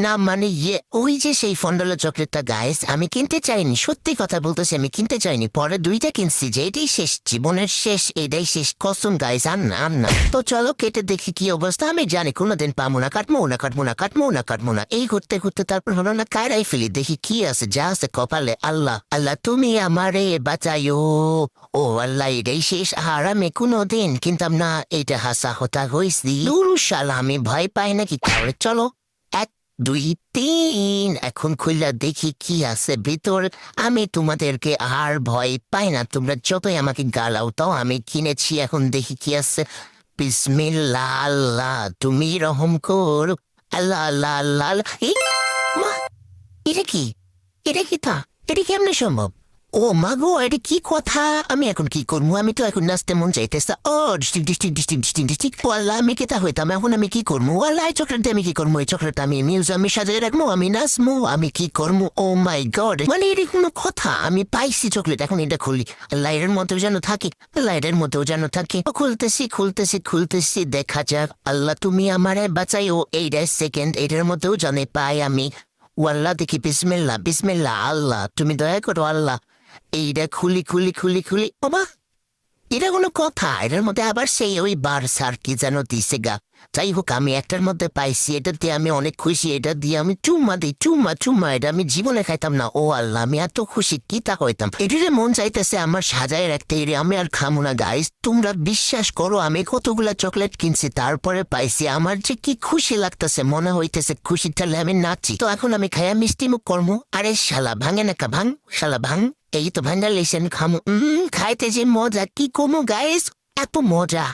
না মানে ওই যে সেই ফন্ডালা চকলেটটা গাইস আমি কিনতে চাইনি, সত্যি কথা বলতেছি আমি কিনতে চাইনি, পরে দুইটা কিনছি যে এটাই শেষ, জীবনের শেষ, এটাই শেষ কসম গাইস, আর না আর না। তো চলো কেটে দেখি কি অবস্থা, আমি জানি কোনোদিন পাবো না, কাটবো না এই ঘুরতে ঘুরতে তারপর হলো না কায়রাই ফেলি, দেখি কি আছে, যা আছে কপালে। আল্লাহ আল্লাহ তুমি আমারে বাঁচাইও, ও আল্লাহ এটাই শেষ, আর আমি কোনোদিন কিনতাম না, এইটা হাসা হতা হইসি। শালা আমি ভয় পাই নাকি তাহলে চলো 1 2 3 এখন খুললা দেখি কি আছে ভিতর। আমি তোমাদেরকে আর ভয় পাই না, তোমরা যতই আমাকে গালাও তাও আমি কিনেছি, এখন দেখি কি আছে। বিসমিল্লাহ, আল্লাহ তুমি রহম কর, আল্লাহ আল্লাহ আল্লাহ আল্লাহ। মা, এটা কি, এটা কি তা, এটা কেমনে সম্ভব? ও মা গো, এটা কি কথা, আমি এখন কি করবো? আমি তো এখন নাচতে মন চাইতেছে। ও ডিস্ট্রিক্ট ওয়াল্লাহ আমি কেতা হইতাম, এখন আমি কি করবো? ওয়াল্লাহ এই চকলেট আমি কি করবো? এই চকলেট আমি মিউজিয়ামে সাজিয়ে রাখবো, আমি নাচবো, আমি কি করবো? ও মাই গড, মানে এটা কোনো কথা? আমি পাইছি চকলেট, এখন এটা খুলি, লাইটের মধ্যেও যেন থাকি, লাইটের মধ্যেও যেন থাকি। খুলতেছি দেখা যাক। আল্লাহ তুমি আমারে বাঁচাইও, এইটা সেকেন্ড, এটার মধ্যেও জানে পাই আমি। ওয়াল্লাহ দেখি, বিসমিল্লাহ আল্লাহ তুমি দয়া করো আল্লাহ। এইটা খুলি বাবা, এটা কোনো কথা? এটার মধ্যে আবার সেই ওই বার সার কি যেন দিছে গা। যাই হোক আমি একটার মধ্যে পাইছি, এটা দিয়ে আমি অনেক খুশি, এটা দিয়ে আমি চুম্মা দিই, চুম্মা, এটা আমি জীবনে খাইতাম না। ও আল্লাহ আমি এত খুশি কি তা হইতাম, এটারে মন চাইতেছে আমার সাজায় রাখতে, এরে আমি আর খামো না গাইস। তোমরা বিশ্বাস করো আমি কতগুলা চকলেট কিনছি তারপরে পাইছি, আমার যে কি খুশি লাগতেছে, মনে হইতেছে খুশি তাহলে আমি নাচি। তো এখন আমি খাইয়া মিষ্টি মুখ করবো। আরে শালা ভাঙে না কা ভাঙ, শালা ভাঙ, এই তো ভান্ডার লেসেন খামো। খাইতে যে মজা কি কমো গাইস, এত মজা।